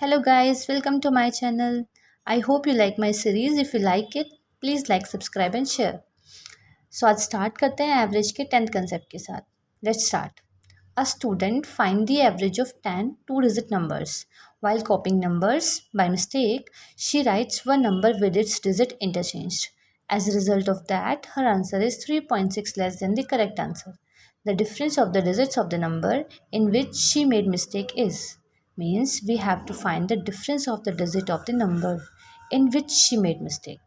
Hello guys, welcome to my channel. I hope you like my series. If you like it, please like, subscribe and share. आज start करते हैं average के 10th concept के साथ. Let's start. A student find the average of 10 two-digit numbers. While copying numbers by mistake, she writes one number with its digit interchanged. As a result of that, her answer is 3.6 less than the correct answer. The difference of the digits of the number in which she made mistake is means we have to find the difference of the digit of the number in which she made mistake.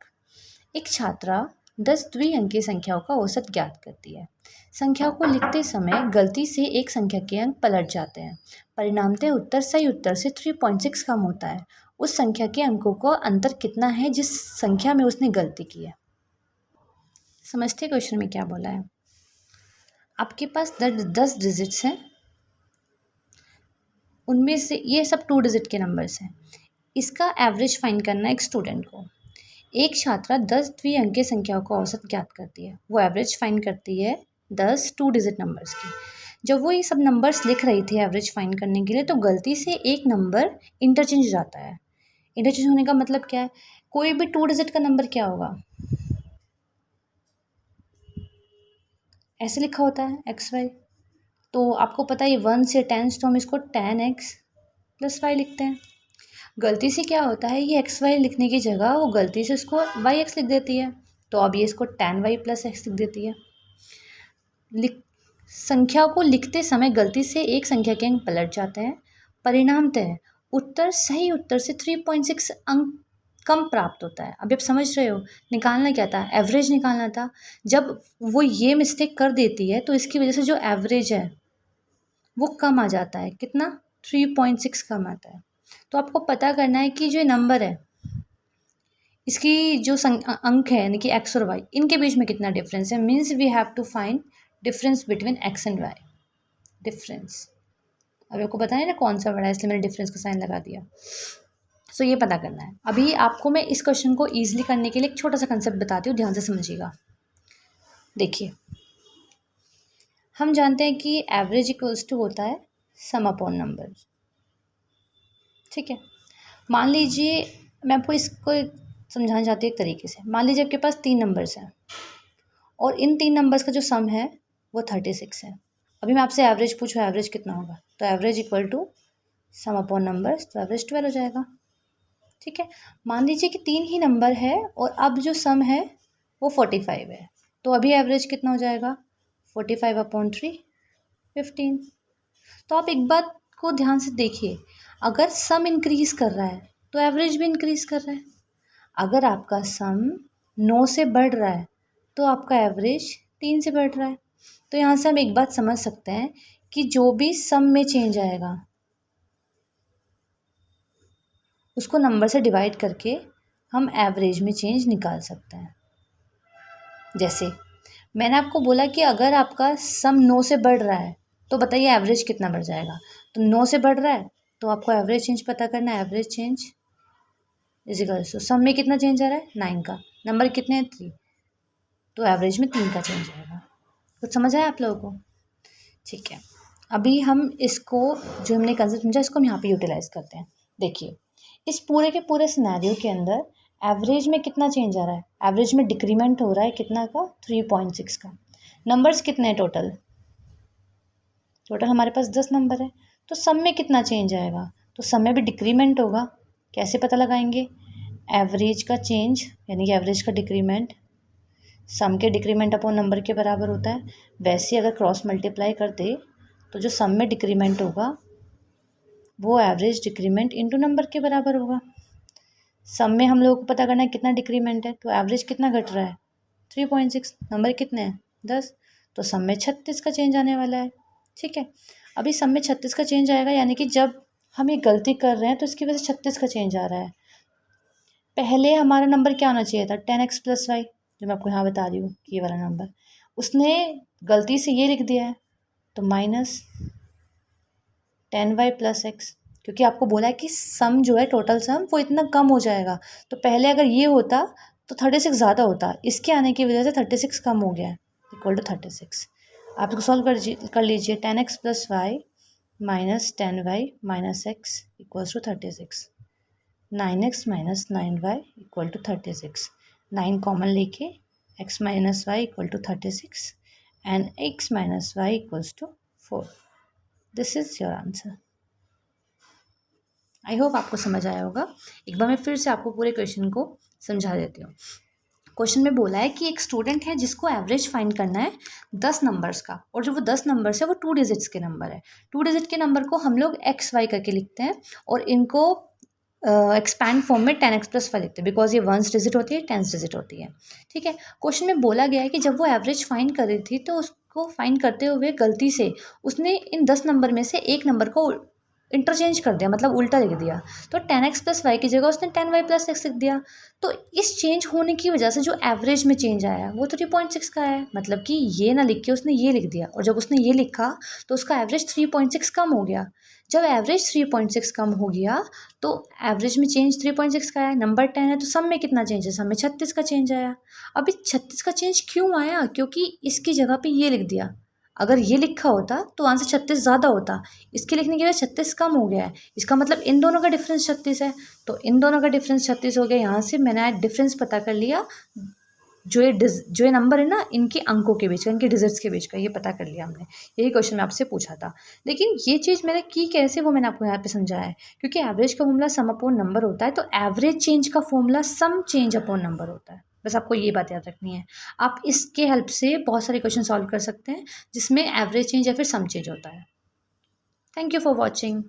एक छात्रा 10 द्विअंकीय संख्याओं का औसत ज्ञात करती है. संख्या को लिखते समय गलती से एक संख्या के अंक पलट जाते हैं. परिणामतः उत्तर सही उत्तर से 3.6 कम होता है. उस संख्या के अंकों का अंतर कितना है जिस संख्या में उसने गलती की है. समझते क्वेश्चन में क्या बोला है. आपके पास 10 डिजिट्स हैं, उनमें से ये सब 2 डिजिट के नंबर्स हैं. इसका एवरेज फाइंड करना है एक स्टूडेंट को. एक छात्रा 10 द्विअंकीय संख्याओं का औसत ज्ञात करती है. वो एवरेज फाइंड करती है 10 2 डिजिट नंबर्स की. जब वो ये सब नंबर्स लिख रही थी एवरेज फाइंड करने के लिए, तो गलती से एक नंबर इंटरचेंज हो जाता है. इंटरचेंज होने का मतलब क्या है. कोई भी 2 डिजिट का नंबर क्या होगा, ऐसे लिखा होता है XY. तो आपको पता है 1 से 10, तो हम इसको 10x + y लिखते हैं. गलती से क्या होता है, ये XY लिखने की जगह वो गलती से इसको YX लिख देती है. तो अब ये इसको 10y + x लिख देती है. संख्या को लिखते समय गलती से एक संख्या के अंक पलट जाते हैं. परिणामतः उत्तर सही उत्तर से 3.6 अंक कम प्राप्त होता है. अभी आप समझ रहे हो, निकालना क्या था, एवरेज निकालना था. जब वो ये मिस्टेक कर देती है तो इसकी वजह से जो एवरेज है वो कम आ जाता है. कितना, 3.6 कम आता है. तो आपको पता करना है कि जो नंबर है इसकी जो अंक है यानी कि x और y, इनके बीच में कितना डिफरेंस है. Means we have to find difference between x and y. Difference अभी आपको पता है ना कौन सा बड़ा है, इसलिए मैंने डिफरेंस का साइन लगा दिया. सो ये पता करना है. अभी आपको मैं इस क्वेश्चन को ईजिली करने के लिए एक छोटा सा कंसेप्ट बताती हूँ, ध्यान से समझिएगा. देखिए, हम जानते हैं कि एवरेज इक्वल्स टू होता है सम अपॉन नंबर. ठीक है. मान लीजिए, मैं आपको इसको समझाना चाहती हूँ एक तरीके से. मान लीजिए आपके पास 3 नंबर्स हैं और इन 3 नंबर्स का जो सम है वो 36 है. अभी मैं आपसे एवरेज पूछूँ, एवरेज कितना होगा, तो average equal to sum upon numbers, तो एवरेज 12 हो जाएगा. ठीक है. मान लीजिए कि 3 ही नंबर है और अब जो सम है वो 45 है, तो अभी एवरेज कितना हो जाएगा, 45/3 15. तो आप एक बात को ध्यान से देखिए, अगर सम इंक्रीज कर रहा है तो एवरेज भी इंक्रीज कर रहा है. अगर आपका सम 9 से बढ़ रहा है तो आपका एवरेज 3 से बढ़ रहा है. तो यहाँ से हम एक बात समझ सकते हैं कि जो भी सम में चेंज आएगा उसको नंबर से डिवाइड करके हम एवरेज में चेंज निकाल सकते हैं. जैसे मैंने आपको बोला कि अगर आपका सम 9 से बढ़ रहा है तो बताइए एवरेज कितना बढ़ जाएगा. तो 9 से बढ़ रहा है तो आपको एवरेज चेंज पता करना है. Average change is equal to some में कितना चेंज आ रहा है, 9 का. नंबर कितने हैं, 3, तो एवरेज में 3 का चेंज आएगा. कुछ समझ आया आप लोगों को. ठीक है. अभी हम इसको जो हमने कंसेप्ट समझा इसको हम यहाँ पे यूटिलाइज करते हैं. देखिए, इस पूरे के पूरे सिनेरियो के अंदर एवरेज में कितना चेंज आ रहा है. एवरेज में डिक्रीमेंट हो रहा है कितना का, 3.6 का. नंबर्स कितने हैं टोटल, टोटल हमारे पास 10 नंबर है. तो सम में कितना चेंज आएगा, तो सम में भी डिक्रीमेंट होगा. कैसे पता लगाएंगे, एवरेज का चेंज यानी कि एवरेज का डिक्रीमेंट सम के डिक्रीमेंट अपॉन नंबर के बराबर होता है. वैसे अगर क्रॉस मल्टीप्लाई कर दे तो जो सम में डिक्रीमेंट होगा वो एवरेज डिक्रीमेंट इनटू नंबर के बराबर होगा. सम में हम लोगों को पता करना है कितना डिक्रीमेंट है, तो एवरेज कितना घट रहा है, 3.6. नंबर कितने हैं, 10. तो सम में 36 का चेंज आने वाला है. ठीक है. अभी सम में 36 का चेंज आएगा, यानी कि जब हम ये गलती कर रहे हैं तो इसकी वजह से 36 का चेंज आ रहा है. पहले हमारा नंबर क्या होना चाहिए था, 10x + y, जो मैं आपको यहाँ बता रही हूँ ये वाला नंबर. उसने गलती से ये लिख दिया है, तो -10y + x, क्योंकि आपको बोला है कि सम जो है टोटल सम वो इतना कम हो जाएगा. तो पहले अगर ये होता तो 36 ज़्यादा होता, इसके आने की वजह से 36 कम हो गया है, इक्वल टू 36. आप इसको सॉल्व कर लीजिए. 10x + y minus 10y minus x equals to 36, 9x minus 9y equal to 36, 9 common लेके x minus y equal to 36 and x minus y equals to 4. This is your answer. I hope आपको समझ आया होगा. एक बार मैं फिर से आपको पूरे क्वेश्चन को समझा देती हूँ. क्वेश्चन में बोला है कि एक स्टूडेंट है जिसको एवरेज फाइंड करना है 10 नंबर्स का, और जो वो 10 नंबर्स है वो 2 डिजिट्स के नंबर है. 2 डिजिट के नंबर को हम लोग एक्स वाई करके लिखते हैं और इनको एक्सपैंड फॉर्म में 10x प्लस वाई लिखते हैं, बिकॉज ये 1s डिजिट होती है, 10s डिजिट होती है. ठीक है. क्वेश्चन में बोला गया है कि जब वो एवरेज फाइंड कर रही थी तो उसको फाइंड करते हुए गलती से उसने इन 10 नंबर में से एक नंबर को इंटरचेंज कर दिया, मतलब उल्टा लिख दिया. तो 10x प्लस वाई की जगह उसने 10y प्लस एक्स लिख दिया. तो इस चेंज होने की वजह से जो एवरेज में चेंज आया वो 3.6 का है. मतलब कि ये ना लिख के उसने ये लिख दिया, और जब उसने ये लिखा तो उसका एवरेज 3.6 कम हो गया. जब एवरेज 3.6 कम हो गया तो एवरेज में चेंज 3.6 का है. नंबर 10 है तो सम में कितना चेंज है? सम में 36 का चेंज आया. अभी 36 का चेंज क्यों आया? क्योंकि इसकी जगह पे ये लिख दिया. अगर ये लिखा होता तो आंसर 36 ज़्यादा होता. इसके लिखने की वजह 36 कम हो गया है. इसका मतलब इन दोनों का डिफरेंस 36 है. तो इन दोनों का डिफरेंस 36 हो गया. यहाँ से मैंने डिफरेंस पता कर लिया, जो ये नंबर है ना, इनके अंकों के बीच का, इनके डिजिट्स के बीच का, ये पता कर लिया हमने. यही क्वेश्चन में आपसे पूछा था. लेकिन ये चीज़ मैंने की कैसे वो मैंने आपको यहाँ पे समझाया है. क्योंकि एवरेज का फॉर्मूला सम अपॉन नंबर होता है, तो एवरेज चेंज का formula sum change upon number होता है. बस आपको ये बात याद रखनी है. आप इसके हेल्प से बहुत सारे क्वेश्चन सॉल्व कर सकते हैं जिसमें एवरेज चेंज या फिर सम चेंज होता है. Thank you for watching.